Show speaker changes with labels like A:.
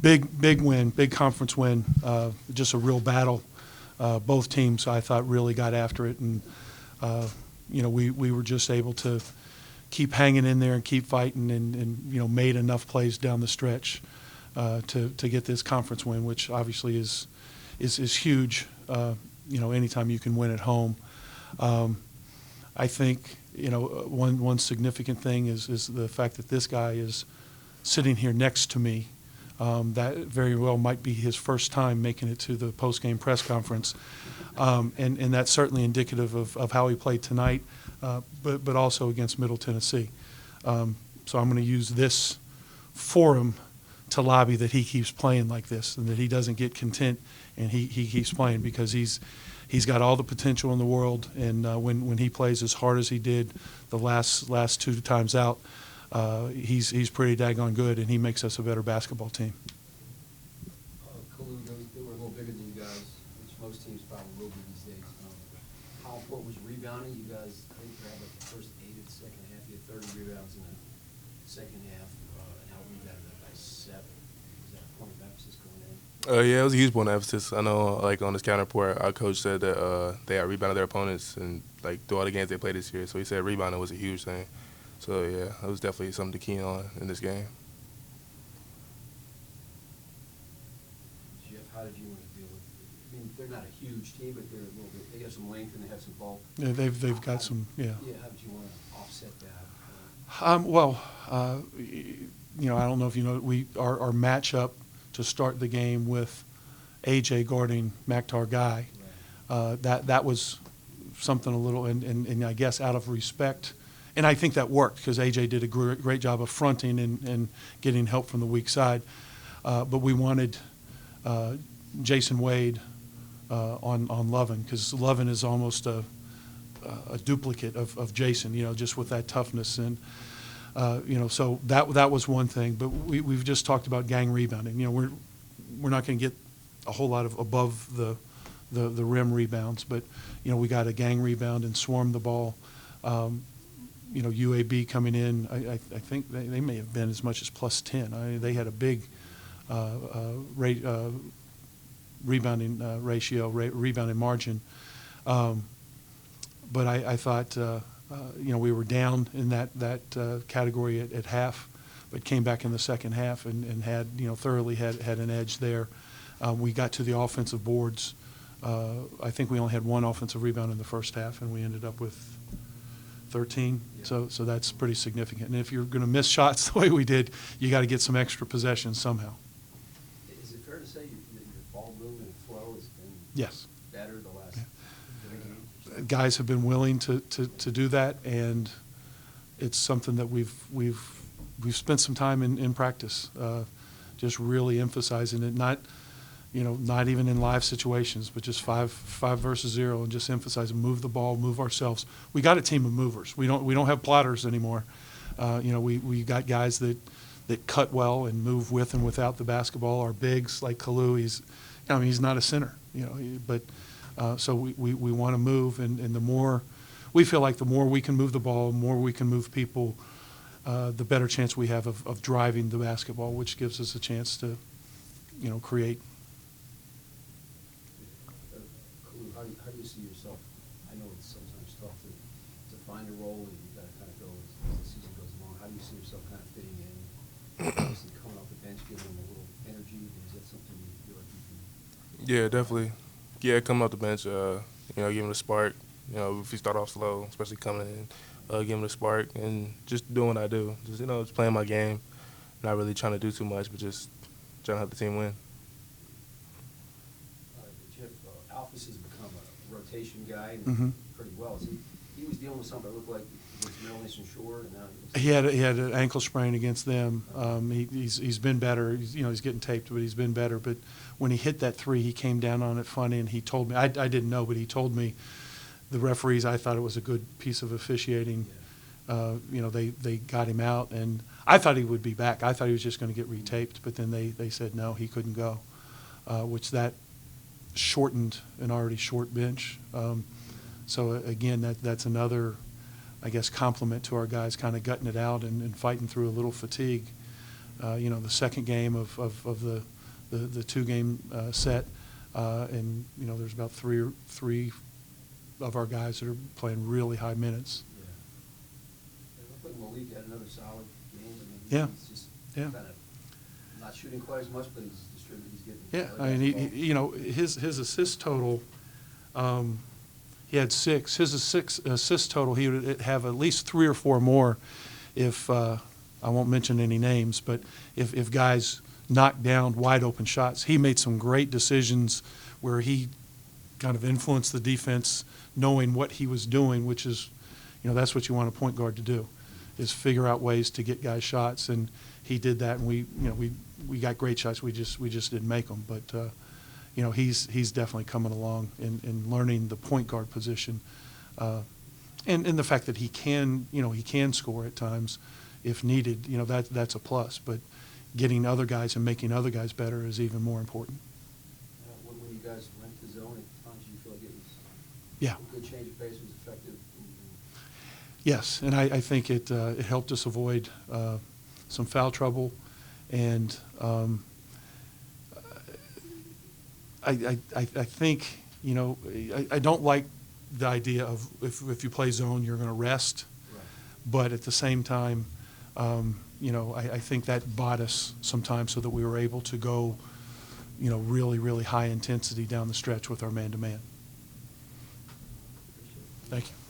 A: Big win, big conference win, just a real battle. Both teams, I thought, really got after it, and we were just able to keep hanging in there and keep fighting, and made enough plays down the stretch to get this conference win, which obviously is huge. Anytime you can win at home. I think one significant thing is the fact that this guy is sitting here next to me. That very well might be his first time making it to the post-game press conference, and that's certainly indicative of how he played tonight, but also against Middle Tennessee. So I'm going to use this forum to lobby that he keeps playing like this, and that he doesn't get content, and he keeps playing, because he's got all the potential in the world, and when he plays as hard as he did the last two times out, he's pretty daggone good, and he makes us a better basketball team.
B: Kalu, they were a little bigger than you guys, which most teams probably will be these days. How important was rebounding? You guys, I think you had like the first 8 of the second half. You had 30 rebounds in the second half, and how rebounded that by 7. Is that a point of emphasis going in?
C: Yeah, it was a huge point of emphasis. I know, like, on his counter report, our coach said that they had rebounded their opponents and, like, through all the games they played this year. So he said rebounding was a huge thing. So, yeah, it was definitely something to key on in this game.
B: Jeff, how did you want to deal with it? I mean, they're not a huge team, but they're a little bit. They have some length and they have some bulk.
A: Yeah, they've got some. Yeah.
B: Yeah. How did you want to offset that?
A: I don't know if you know, our matchup to start the game with AJ guarding Maktar Guy.
B: Right.
A: That was something a little, and I guess out of respect. And I think that worked, because A.J. did a great job of fronting and getting help from the weak side. But we wanted Jason Wade on Lovin, because Lovin is almost a duplicate of Jason, just with that toughness. And, so that was one thing. But we've just talked about gang rebounding. We're not going to get a whole lot of above the rim rebounds, but, we got a gang rebound and swarm the ball. UAB coming in, I think they may have been as much as plus 10. They had a big rebounding ratio, rebounding margin. But I thought, we were down in that category at half, but came back in the second half and had, thoroughly had an edge there. We got to the offensive boards. I think we only had one offensive rebound in the first half, and we ended up with 13, so that's pretty significant. And if you're going to miss shots the way we did, you got to get some extra possessions somehow.
B: Is it fair to say that your ball movement and flow has been better the last 3 games?
A: Guys have been willing to do that, and it's something that we've spent some time in practice, just really emphasizing it. Not even in live situations, but just 5 versus 0, and just emphasizing move the ball, move ourselves. We got a team of movers. We don't have plotters anymore. We got guys that cut well and move with and without the basketball. Our bigs like Kalu, he's not a center, but so we want to move, and the more we feel like the more we can move the ball, the more we can move people, the better chance we have of driving the basketball, which gives us a chance to create.
B: How do you see yourself? I know it's sometimes tough to find a role, and you've got to kind of go as the season goes along. How do you see yourself kind of fitting in? Obviously, coming off the bench, giving them a little energy. Is that something you feel like you can?
C: Yeah, definitely. Yeah, coming off the bench, giving a spark. If you start off slow, especially coming in, giving a spark and just doing what I do. Just playing my game, not really trying to do too much, but just trying to help the team win.
B: Jeff, Alphys has become a rotation guy
A: Mm-hmm.
B: pretty well. He was dealing with something that looked like against Maryland and Shore, and now
A: He had an ankle sprain against them. He's been better. He's getting taped, but he's been better. But when he hit that 3, he came down on it funny, and he told me I didn't know, but he told me the referees. I thought it was a good piece of officiating.
B: Yeah.
A: They got him out, and I thought he would be back. I thought he was just going to get retaped, but then they said no, he couldn't go, which that shortened an already short bench. So again, that's another, I guess, compliment to our guys kind of gutting it out and fighting through a little fatigue. the second game of the two-game set. And, there's about three of our guys that are playing really high minutes.
B: Yeah. I think Malik had another solid game. I mean,
A: Yeah.
B: he's just
A: Yeah.
B: kind of not shooting quite as much, but he's distributing. He's getting.
A: Yeah,
B: other
A: I mean,
B: guys the ball.
A: his assist total, he had 6. His assist total, he would have at least 3 or 4 more if, I won't mention any names, but if guys knocked down wide open shots. He made some great decisions where he kind of influenced the defense, knowing what he was doing, which is, that's what you want a point guard to do, is figure out ways to get guys shots. And he did that, and we got great shots. We just didn't make them. But he's definitely coming along in learning the point guard position, and the fact that he can score at times if needed. That's a plus. But getting other guys and making other guys better is even more important.
B: When you guys went to zone at times, you feel like it was
A: Yeah.
B: a good change of pace, was effective.
A: Yes, and I think it helped us avoid some foul trouble, and I think I don't like the idea of if you play zone you're going to rest,
B: Right.
A: but at the same time, I think that bought us some time so that we were able to go, really, really high intensity down the stretch with our man-to-man.
B: Appreciate it.
A: Thank you.